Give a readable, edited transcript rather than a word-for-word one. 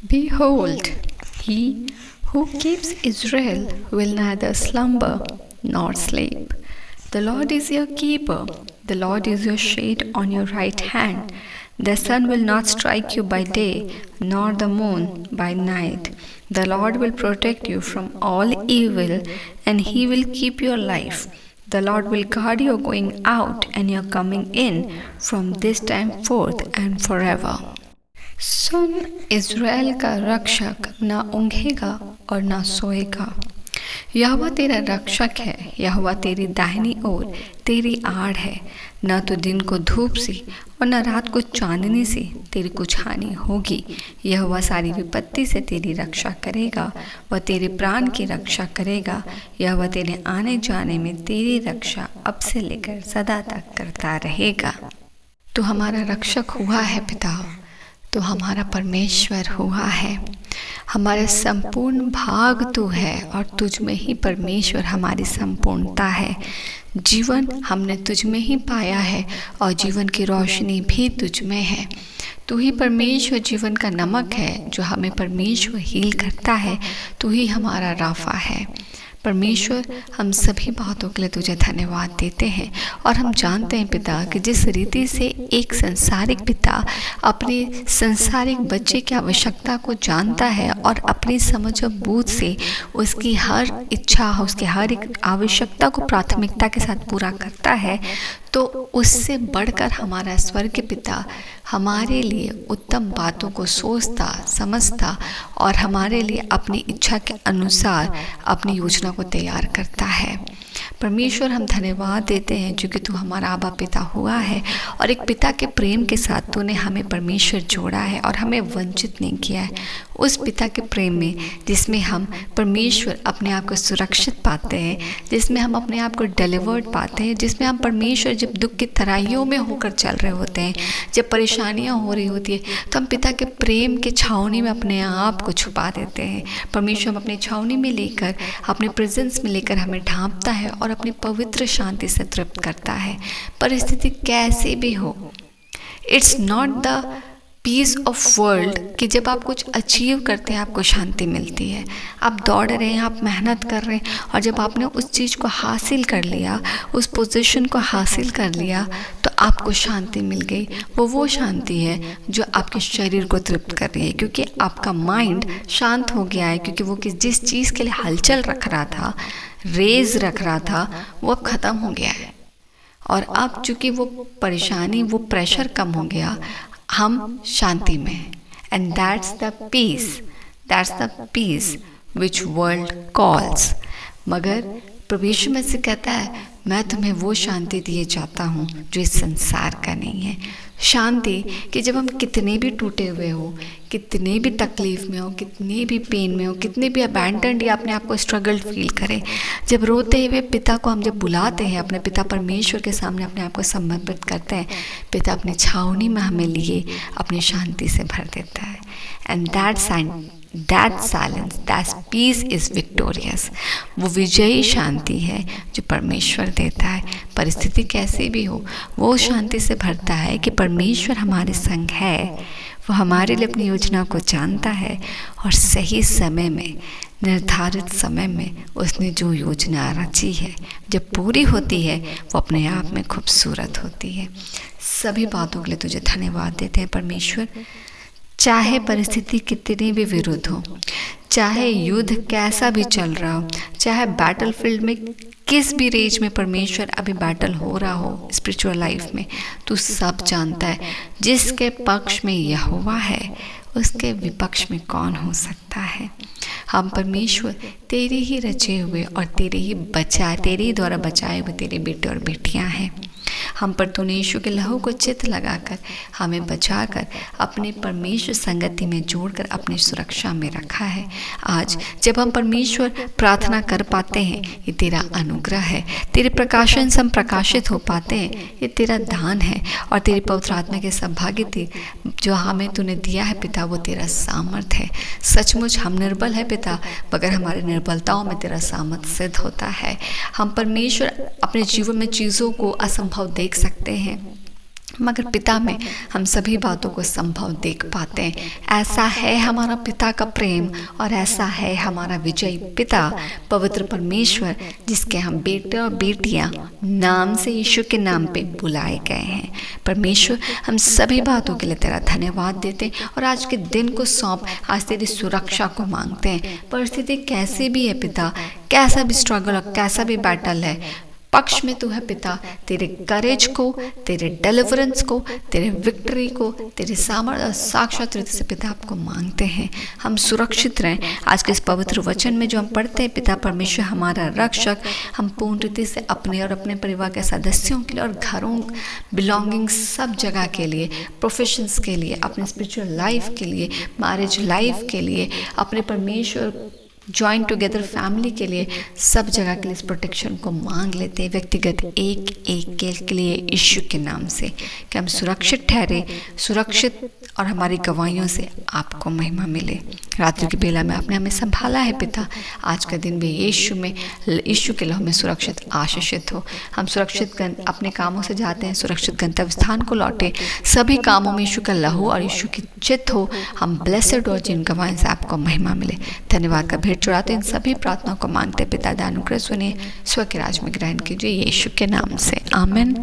Behold, he who keeps Israel will neither slumber nor sleep. The Lord is your keeper, the Lord is your shade on your right hand. The sun will not strike you by day, nor the moon by night. The Lord will protect you from all evil, and he will keep your life. The Lord will guard your going out and your coming in from this time forth and forever. Soon Israel का रक्षक न ऊँघेगा और न सोएगा। यहोवा तेरा रक्षक है, यहोवा तेरी दाहिनी ओर तेरी आड़ है। न तो दिन को धूप से और न रात को चांदनी से तेरी कुछ हानि होगी। यहोवा सारी विपत्ति से तेरी रक्षा करेगा, वह तेरे प्राण की रक्षा करेगा। यहोवा तेरे आने जाने में तेरी रक्षा अब से लेकर सदा तक करता रहेगा। तो हमारा रक्षक हुआ है पिता, तो हमारा परमेश्वर हुआ है। हमारे संपूर्ण भाग तू है और तुझ में ही परमेश्वर हमारी संपूर्णता है। जीवन हमने तुझ में ही पाया है और जीवन की रोशनी भी तुझ में है। तू ही परमेश्वर जीवन का नमक है, जो हमें परमेश्वर हील करता है। तू ही हमारा राफा है। परमेश्वर, हम सभी बातों के लिए तुझे धन्यवाद देते हैं और हम जानते हैं पिता कि जिस रीति से एक संसारिक पिता अपने संसारिक बच्चे की आवश्यकता को जानता है और अपनी समझ और बूझ से उसकी हर इच्छा, उसकी हर एक आवश्यकता को प्राथमिकता के साथ पूरा करता है, तो उससे बढ़कर हमारा स्वर्ग पिता हमारे लिए उत्तम बातों को सोचता, समझता और हमारे लिए अपनी इच्छा के अनुसार अपनी योजना को तैयार करता है। परमेश्वर, हम धन्यवाद देते हैं क्योंकि तू हमारा आबा पिता हुआ है और एक पिता के प्रेम के साथ तूने हमें परमेश्वर जोड़ा है और हमें वंचित नहीं किया है। उस पिता के प्रेम में जिसमें हम परमेश्वर अपने आप को सुरक्षित पाते हैं, जिसमें हम अपने आप को डिलीवर्ड पाते हैं, जिसमें हम परमेश्वर जब दुख की तराइयों में होकर चल रहे होते हैं, जब परेशानियां हो रही होती है, तो हम पिता के प्रेम के छावनी में अपने आप को छुपा देते हैं। परमेश्वर हम अपनी छावनी में लेकर, अपने प्रेजेंस में लेकर हमें ढांपता है और अपनी पवित्र शांति से तृप्त करता है। परिस्थिति कैसी भी हो, it's not the peace of world कि जब आप कुछ अचीव करते हैं आपको शांति मिलती है। आप दौड़ रहे हैं, आप मेहनत कर रहे हैं और जब आपने उस चीज़ को हासिल कर लिया, उस पोजीशन को हासिल कर लिया, तो आपको शांति मिल गई। वो शांति है जो आपके शरीर को तृप्त कर रही है, क्योंकि आपका माइंड शांत हो गया है, क्योंकि वो जिस चीज़ के लिए हलचल रख रहा था, रेज रख रहा था, वो अब ख़त्म हो गया है। और अब चूँकि वो परेशानी, वो प्रेशर कम हो गया, हम शांति में। And that's the peace which world calls. मगर प्रभु यीशु मसीह कहता है, मैं तुम्हें वो शांति दिए जाता हूँ जो इस संसार का नहीं है। शांति कि जब हम कितने भी टूटे हुए हो, कितने भी तकलीफ में हो, कितने भी पेन में हो, कितने भी अबैंडन्ड या अपने आप को स्ट्रगल फील करें, जब रोते हुए पिता को हम जब बुलाते हैं, अपने पिता परमेश्वर के सामने अपने आप को समर्पित करते हैं, पिता अपनी छावनी में हमें लिए अपनी शांति से भर देता है। And that silence, that peace is victorious। वो विजयी शांति है जो परमेश्वर देता है। परिस्थिति कैसी भी हो, वो शांति से भरता है कि परमेश्वर हमारे संग है। वो हमारे लिए अपनी योजना को जानता है और सही समय में, निर्धारित समय में उसने जो योजना रची है, जब पूरी होती है, वो अपने आप में खूबसूरत होती है। सभी बातों के लिए तुझे धन्यवाद देते हैं परमेश्वर। चाहे परिस्थिति कितनी भी विरुद्ध हो, चाहे युद्ध कैसा भी चल रहा हो, चाहे बैटलफील्ड में किस भी रेंज में परमेश्वर अभी बैटल हो रहा हो स्पिरिचुअल लाइफ में, तू सब जानता है। जिसके पक्ष में यहोवा है, उसके विपक्ष में कौन हो सकता है। हम परमेश्वर तेरे ही रचे हुए और तेरे ही द्वारा बचाए हुए तेरे बेटे और बेटियां हैं। हम पर तूने यीशु के लहू को चित लगाकर हमें बचाकर अपने परमेश्वर संगति में जोड़कर अपनी सुरक्षा में रखा है। आज जब हम परमेश्वर प्रार्थना कर पाते हैं, ये तेरा अनुग्रह है। तेरे प्रकाशन से हम प्रकाशित हो पाते हैं, ये तेरा दान है। और तेरी पवित्र आत्मा के सौभाग्य जो हमें तूने दिया है पिता, वो तेरा सामर्थ है। सचमुच हम निर्बल है पिता, मगर हमारी निर्बलताओं में तेरा सामर्थ सिद्ध होता है। हम परमेश्वर अपने जीवन में चीज़ों को असंभव देख सकते हैं, मगर पिता में हम सभी बातों को संभव देख पाते हैं। ऐसा है हमारा पिता का प्रेम और ऐसा है हमारा विजयी पिता पवित्र परमेश्वर, जिसके हम बेटे और बेटियां नाम से यीशु के नाम पे बुलाए गए हैं। परमेश्वर, हम सभी बातों के लिए तेरा धन्यवाद देते हैं और आज के दिन को सौंप आज तेरी सुरक्षा को मांगते हैं। परिस्थिति कैसी भी है पिता, कैसा भी स्ट्रगल और कैसा भी बैटल है, पक्ष में तू है पिता। तेरे करेज को, तेरे डिलीवरेंस को, तेरे विक्ट्री को, तेरे सामर्थ्य साक्षात रीति से पिता आपको मांगते हैं। हम सुरक्षित रहें आज के इस पवित्र वचन में जो हम पढ़ते हैं। पिता परमेश्वर हमारा रक्षक, हम पूर्ण रीति से अपने और अपने परिवार के सदस्यों के लिए और घरों बिलोंगिंग सब जगह के लिए, प्रोफेशंस के लिए, अपने स्पिरिचुअल लाइफ के लिए, मैरिज लाइफ के लिए, अपने परमेश्वर जॉइन टुगेदर फैमिली के लिए, सब जगह के लिए इस प्रोटेक्शन को मांग लेते हैं। व्यक्तिगत एक एक के लिए यीशु के नाम से कि हम सुरक्षित ठहरे, सुरक्षित और हमारी गवाहियों से आपको महिमा मिले। रात्रि की बेला में आपने हमें संभाला है पिता। आज का दिन भी यीशु के लहू में सुरक्षित आशीषित हो। हम सुरक्षित अपने कामों से जाते हैं, सुरक्षित गंतव्य स्थान को लौटे। सभी कामों में यीशु का लहू और यीशु की चित हो। हम ब्लेसड हो, जिन गवाहियों से आपको महिमा मिले। धन्यवाद का भेंट चढ़ाते इन सभी प्रार्थनाओं को मांगते पिता, दानुग्रह सुनिए, स्व के राज में ग्रहण कीजिए यीशु के नाम से, आमीन।